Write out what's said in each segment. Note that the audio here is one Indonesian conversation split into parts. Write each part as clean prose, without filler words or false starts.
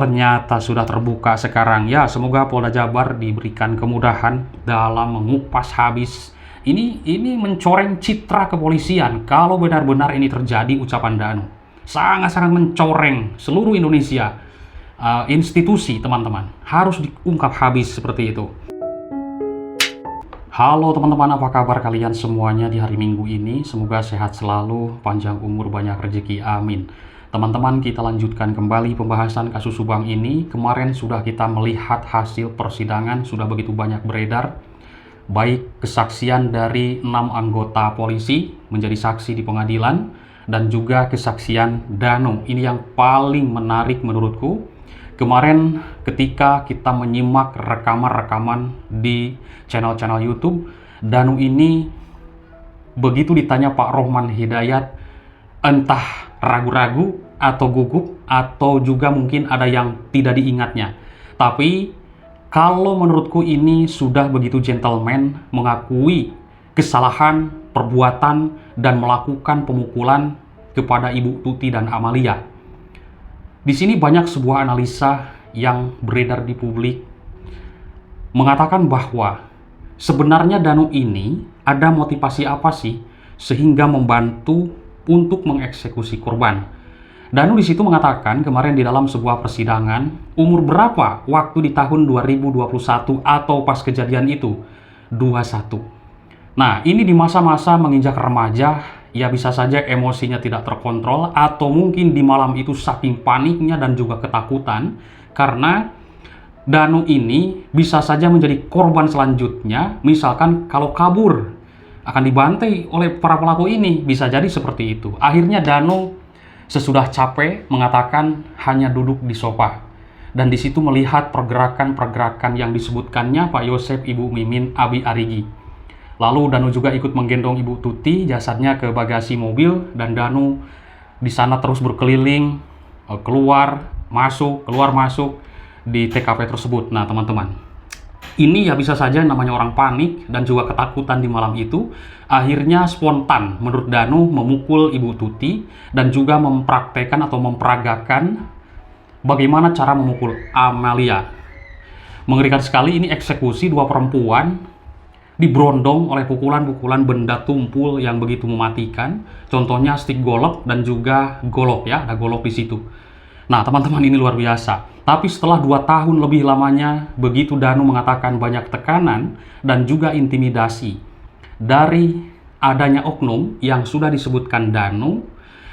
ternyata sudah terbuka sekarang. Ya, semoga Polda Jabar diberikan kemudahan dalam mengupas habis. Ini mencoreng citra kepolisian kalau benar-benar ini terjadi, ucapan Danu. Sangat-sangat mencoreng seluruh Indonesia. Institusi, teman-teman. Harus diungkap habis seperti itu. Halo teman-teman, apa kabar kalian semuanya di hari Minggu ini? Semoga sehat selalu, panjang umur, banyak rezeki, amin. Teman-teman, kita lanjutkan kembali pembahasan kasus Subang ini. Kemarin sudah kita melihat hasil persidangan, sudah begitu banyak beredar. Baik kesaksian dari 6 anggota polisi menjadi saksi di pengadilan, dan juga kesaksian Danu. Ini yang paling menarik menurutku. Kemarin ketika kita menyimak rekaman-rekaman di channel-channel YouTube, Danu ini begitu ditanya Pak Rohman Hidayat, entah ragu-ragu atau gugup, atau juga mungkin ada yang tidak diingatnya. Tapi kalau menurutku ini sudah begitu gentleman mengakui kesalahan, perbuatan, dan melakukan pemukulan kepada Ibu Tuti dan Amalia. Di sini banyak sebuah analisa yang beredar di publik mengatakan bahwa sebenarnya Danu ini ada motivasi apa sih sehingga membantu untuk mengeksekusi korban. Danu di situ mengatakan kemarin di dalam sebuah persidangan, umur berapa waktu di tahun 2021 atau pas kejadian itu? 21. Nah, ini di masa-masa menginjak remaja, ya bisa saja emosinya tidak terkontrol, atau mungkin di malam itu saking paniknya dan juga ketakutan, karena Danu ini bisa saja menjadi korban selanjutnya, misalkan kalau kabur akan dibantai oleh para pelaku ini, bisa jadi seperti itu. Akhirnya Danu sesudah capek mengatakan hanya duduk di sofa, dan di situ melihat pergerakan-pergerakan yang disebutkannya Pak Yosef, Ibu Mimin, Abi Arigi. Lalu Danu juga ikut menggendong Ibu Tuti jasadnya ke bagasi mobil, dan Danu di sana terus berkeliling, keluar masuk di TKP tersebut. Nah teman-teman, ini ya bisa saja namanya orang panik dan juga ketakutan di malam itu. Akhirnya spontan menurut Danu memukul Ibu Tuti dan juga mempraktekkan atau memperagakan bagaimana cara memukul Amalia. Mengerikan sekali, ini eksekusi dua perempuan diberondong oleh pukulan-pukulan benda tumpul yang begitu mematikan. Contohnya stik golok dan juga golok, ya, ada golok di situ. Nah teman-teman, ini luar biasa. Tapi setelah 2 tahun lebih lamanya, begitu Danu mengatakan banyak tekanan dan juga intimidasi dari adanya oknum yang sudah disebutkan Danu,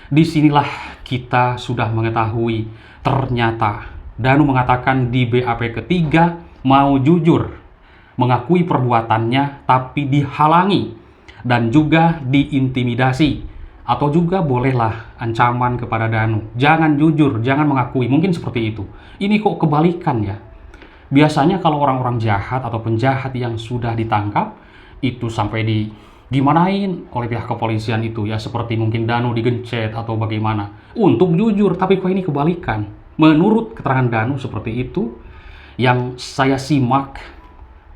disinilah kita sudah mengetahui ternyata Danu mengatakan di BAP ketiga mau jujur mengakui perbuatannya, tapi dihalangi dan juga diintimidasi. Atau juga bolehlah ancaman kepada Danu, jangan jujur, jangan mengakui, mungkin seperti itu. Ini kok kebalikan ya? Biasanya kalau orang-orang jahat atau penjahat yang sudah ditangkap, itu sampai gimanain oleh pihak kepolisian itu ya, seperti mungkin Danu digencet atau bagaimana, untuk jujur. Tapi kok ini kebalikan? Menurut keterangan Danu seperti itu, yang saya simak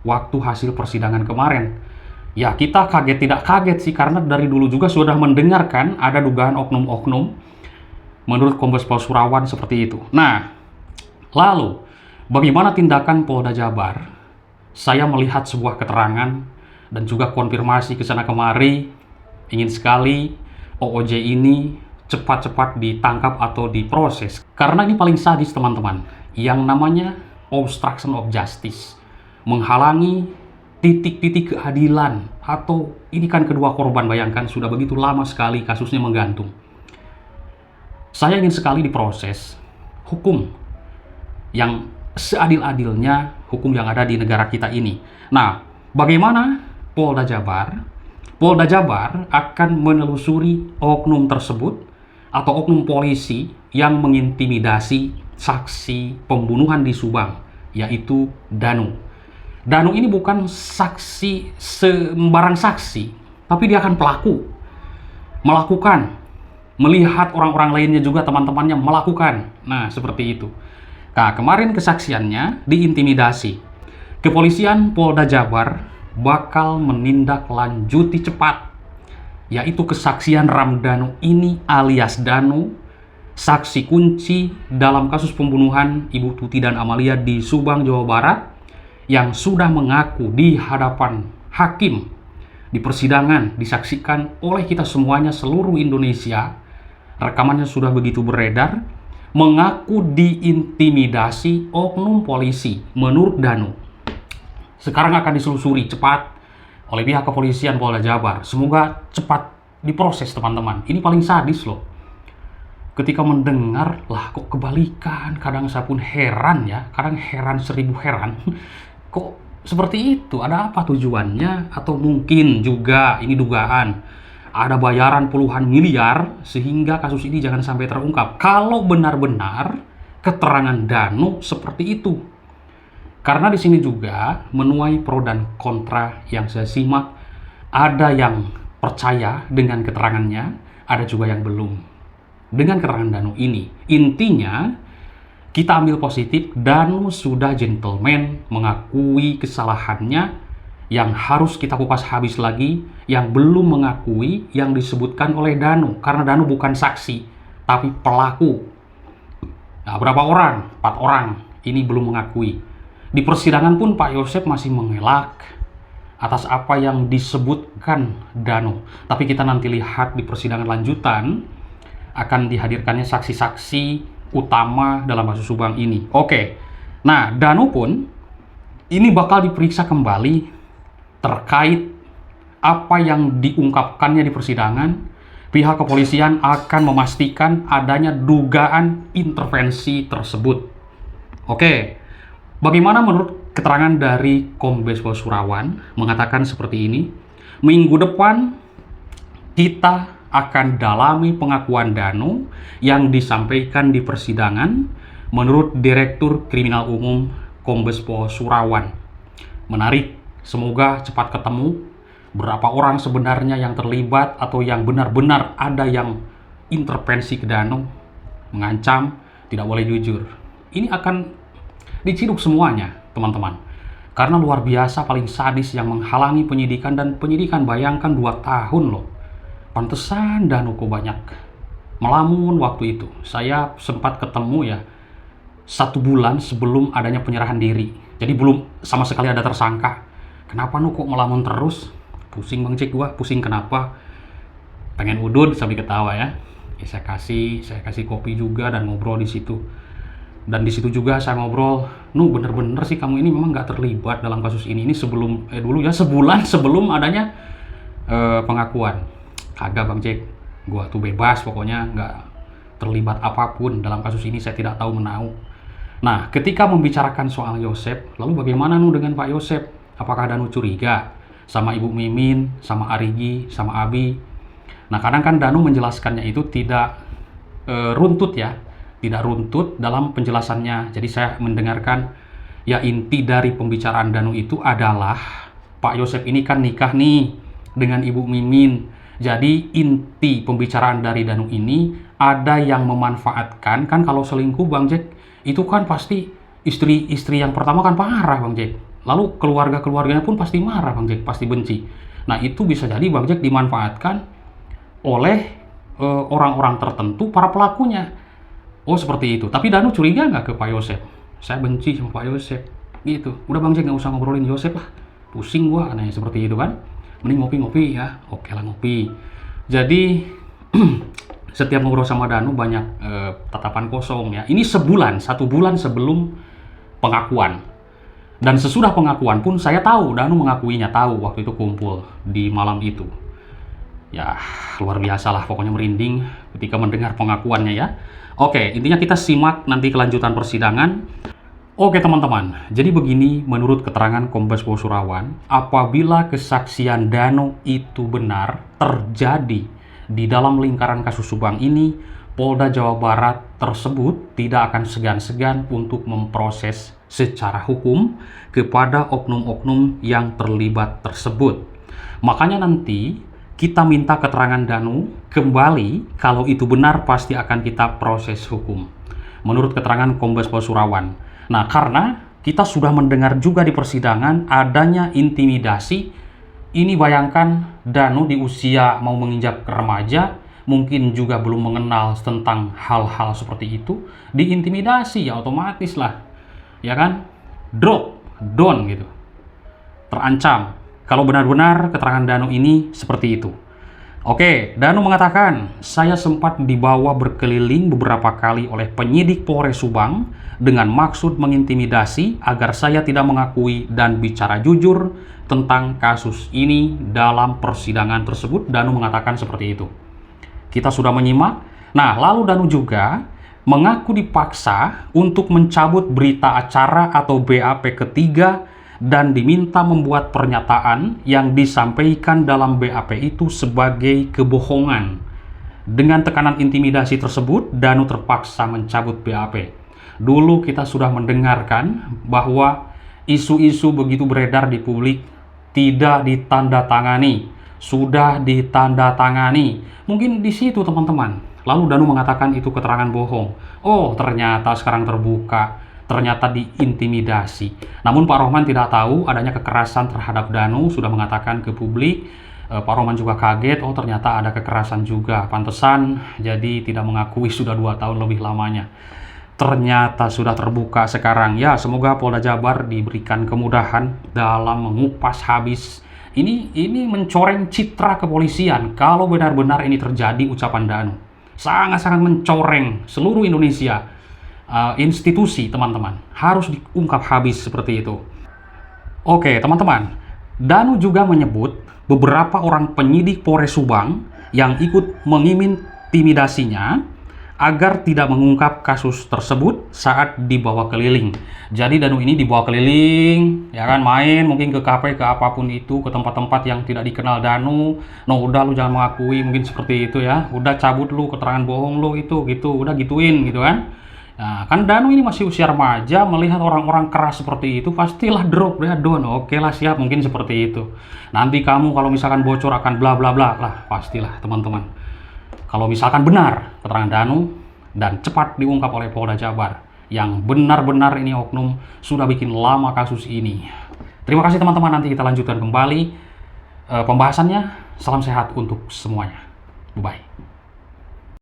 waktu hasil persidangan kemarin. Ya kita kaget tidak kaget sih, karena dari dulu juga sudah mendengarkan ada dugaan oknum-oknum menurut Kombes Pol Surawan seperti itu. Nah, lalu bagaimana tindakan Polda Jabar? Saya melihat sebuah keterangan dan juga konfirmasi ke sana kemari, ingin sekali OOJ ini cepat-cepat ditangkap atau diproses. Karena ini paling sadis teman-teman, yang namanya obstruction of justice, menghalangi titik-titik keadilan. Atau ini kan kedua korban, bayangkan sudah begitu lama sekali kasusnya menggantung. Saya ingin sekali diproses hukum yang seadil-adilnya, hukum yang ada di negara kita ini. Nah, bagaimana Polda Jabar? Polda Jabar akan menelusuri oknum tersebut atau oknum polisi yang mengintimidasi saksi pembunuhan di Subang, yaitu Danu. Danu ini bukan saksi sembarang saksi, tapi dia akan pelaku, melakukan, melihat orang-orang lainnya juga, teman-temannya melakukan. Nah, seperti itu. Nah, kemarin kesaksiannya diintimidasi. Kepolisian Polda Jabar bakal menindaklanjuti cepat, yaitu kesaksian Ramdhanu ini alias Danu saksi kunci dalam kasus pembunuhan Ibu Tuti dan Amalia di Subang, Jawa Barat, yang sudah mengaku di hadapan hakim di persidangan, disaksikan oleh kita semuanya seluruh Indonesia. Rekamannya sudah begitu beredar, mengaku diintimidasi oknum polisi menurut Danu. Sekarang akan diselusuri cepat oleh pihak kepolisian Polda Jabar. Semoga cepat diproses, teman-teman. Ini paling sadis loh. Ketika mendengar, lah kok kebalikan, kadang saya pun heran ya, kadang heran 1000 heran. Kok seperti itu? Ada apa tujuannya? Atau mungkin juga ini dugaan, ada bayaran puluhan miliar sehingga kasus ini jangan sampai terungkap. Kalau benar-benar keterangan Danu seperti itu. Karena di sini juga menuai pro dan kontra yang saya simak. Ada yang percaya dengan keterangannya, ada juga yang belum. Dengan keterangan Danu ini, intinya kita ambil positif, Danu sudah gentleman mengakui kesalahannya. Yang harus kita kupas habis lagi, yang belum mengakui yang disebutkan oleh Danu. Karena Danu bukan saksi, tapi pelaku. Nah, berapa orang? 4 orang ini belum mengakui. Di persidangan pun Pak Yosep masih mengelak atas apa yang disebutkan Danu. Tapi kita nanti lihat di persidangan lanjutan, akan dihadirkannya saksi-saksi utama dalam kasus Subang ini. Oke, nah Danu pun ini bakal diperiksa kembali terkait apa yang diungkapkannya di persidangan. Pihak kepolisian akan memastikan adanya dugaan intervensi tersebut. Oke, bagaimana menurut keterangan dari Kombes Pol Surawan mengatakan seperti ini. Minggu depan kita akan dalami pengakuan Danu yang disampaikan di persidangan menurut Direktur Kriminal Umum Kombes Pol Surawan. Menarik, semoga cepat ketemu berapa orang sebenarnya yang terlibat atau yang benar-benar ada yang intervensi ke Danu, mengancam, tidak boleh jujur. Ini akan diciduk semuanya, teman-teman. Karena luar biasa, paling sadis yang menghalangi penyidikan, dan penyidikan bayangkan 2 tahun loh. Pantesan Danu kok banyak melamun waktu itu. Saya sempat ketemu ya 1 bulan sebelum adanya penyerahan diri. Jadi belum sama sekali ada tersangka. Kenapa nu kok melamun terus? Pusing Bang Cik gua, pusing kenapa? Pengen udud sambil ketawa ya. Saya kasih kopi juga dan ngobrol di situ. Dan di situ juga saya ngobrol, "Nu bener-bener sih kamu ini memang nggak terlibat dalam kasus ini. Ini sebelum dulu ya, sebulan sebelum adanya pengakuan." Kagak Bang Jack, gua tuh bebas pokoknya, nggak terlibat apapun dalam kasus ini, saya tidak tahu menau. Nah, ketika membicarakan soal Yosep, lalu bagaimana nu dengan Pak Yosep? Apakah Danu curiga sama Ibu Mimin, sama Arigi, sama Abi? Nah, kadang kan Danu menjelaskannya itu tidak runtut ya, tidak runtut dalam penjelasannya. Jadi saya mendengarkan, ya inti dari pembicaraan Danu itu adalah Pak Yosep ini kan nikah nih dengan Ibu Mimin. Jadi inti pembicaraan dari Danu ini, ada yang memanfaatkan, kan kalau selingkuh Bang Jack, itu kan pasti istri yang pertama kan marah Bang Jack. Lalu keluarganya pun pasti marah Bang Jack, pasti benci. Nah itu bisa jadi Bang Jack dimanfaatkan oleh orang-orang tertentu, para pelakunya. Oh seperti itu. Tapi Danu curiga nggak ke Pak Yosep? Saya benci sama Pak Yosep. Gitu. Udah Bang Jack nggak usah ngobrolin Yosep lah. Pusing gua, aneh seperti itu kan. Mending ngopi-ngopi ya. Oke lah ngopi. Jadi setiap ngobrol sama Danu banyak tatapan kosong ya. Ini 1 bulan sebelum pengakuan. Dan sesudah pengakuan pun saya tahu, Danu mengakuinya, tahu waktu itu kumpul di malam itu. Ya luar biasa lah, pokoknya merinding ketika mendengar pengakuannya ya. Oke, intinya kita simak nanti kelanjutan persidangan. Oke teman-teman, jadi begini menurut keterangan Kombes Pol Surawan, apabila kesaksian Danu itu benar terjadi di dalam lingkaran kasus Subang ini, Polda Jawa Barat tersebut tidak akan segan-segan untuk memproses secara hukum kepada oknum-oknum yang terlibat tersebut. Makanya nanti kita minta keterangan Danu kembali, kalau itu benar pasti akan kita proses hukum. Menurut keterangan Kombes Pol Surawan. Nah, karena kita sudah mendengar juga di persidangan adanya intimidasi. Ini bayangkan Danu di usia mau menginjak remaja mungkin juga belum mengenal tentang hal-hal seperti itu, diintimidasi ya otomatis lah, ya kan? Drop, down gitu, terancam. Kalau benar-benar keterangan Danu ini seperti itu. Oke, Danu mengatakan, saya sempat dibawa berkeliling beberapa kali oleh penyidik Polres Subang dengan maksud mengintimidasi agar saya tidak mengakui dan bicara jujur tentang kasus ini dalam persidangan tersebut. Danu mengatakan seperti itu. Kita sudah menyimak. Nah, lalu Danu juga mengaku dipaksa untuk mencabut berita acara atau BAP ketiga dan diminta membuat pernyataan yang disampaikan dalam BAP itu sebagai kebohongan. Dengan tekanan intimidasi tersebut, Danu terpaksa mencabut BAP. Dulu kita sudah mendengarkan bahwa isu-isu begitu beredar di publik, tidak ditandatangani, sudah ditandatangani. Mungkin di situ teman-teman. Lalu Danu mengatakan itu keterangan bohong. Oh, ternyata sekarang terbuka. Ternyata diintimidasi. Namun Pak Rohman tidak tahu adanya kekerasan terhadap Danu, sudah mengatakan ke publik. Pak Rohman juga kaget, oh ternyata ada kekerasan juga. Pantesan jadi tidak mengakui sudah 2 tahun lebih lamanya. Ternyata sudah terbuka sekarang. Ya, semoga Polda Jabar diberikan kemudahan dalam mengupas habis. Ini mencoreng citra kepolisian. Kalau benar-benar ini terjadi ucapan Danu, sangat-sangat mencoreng seluruh Indonesia. Institusi teman-teman harus diungkap habis seperti itu. Oke teman-teman, Danu juga menyebut beberapa orang penyidik Polres Subang yang ikut mengintimidasinya agar tidak mengungkap kasus tersebut saat dibawa keliling. Jadi Danu ini dibawa keliling, ya kan, main mungkin ke kafe, ke apapun itu, ke tempat-tempat yang tidak dikenal Danu. No, udah lu jangan mengakui, mungkin seperti itu ya. Udah cabut lu keterangan bohong lu itu, gitu, udah gituin gitu kan. Nah, kan Danu ini masih usia remaja, melihat orang-orang keras seperti itu, pastilah drop ya, down. Oke lah, siap, mungkin seperti itu. Nanti kamu kalau misalkan bocor akan bla bla bla lah, pastilah teman-teman. Kalau misalkan benar keterangan Danu dan cepat diungkap oleh Polda Jabar, yang benar-benar ini oknum sudah bikin lama kasus ini. Terima kasih teman-teman, nanti kita lanjutkan kembali pembahasannya. Salam sehat untuk semuanya. Bye-bye.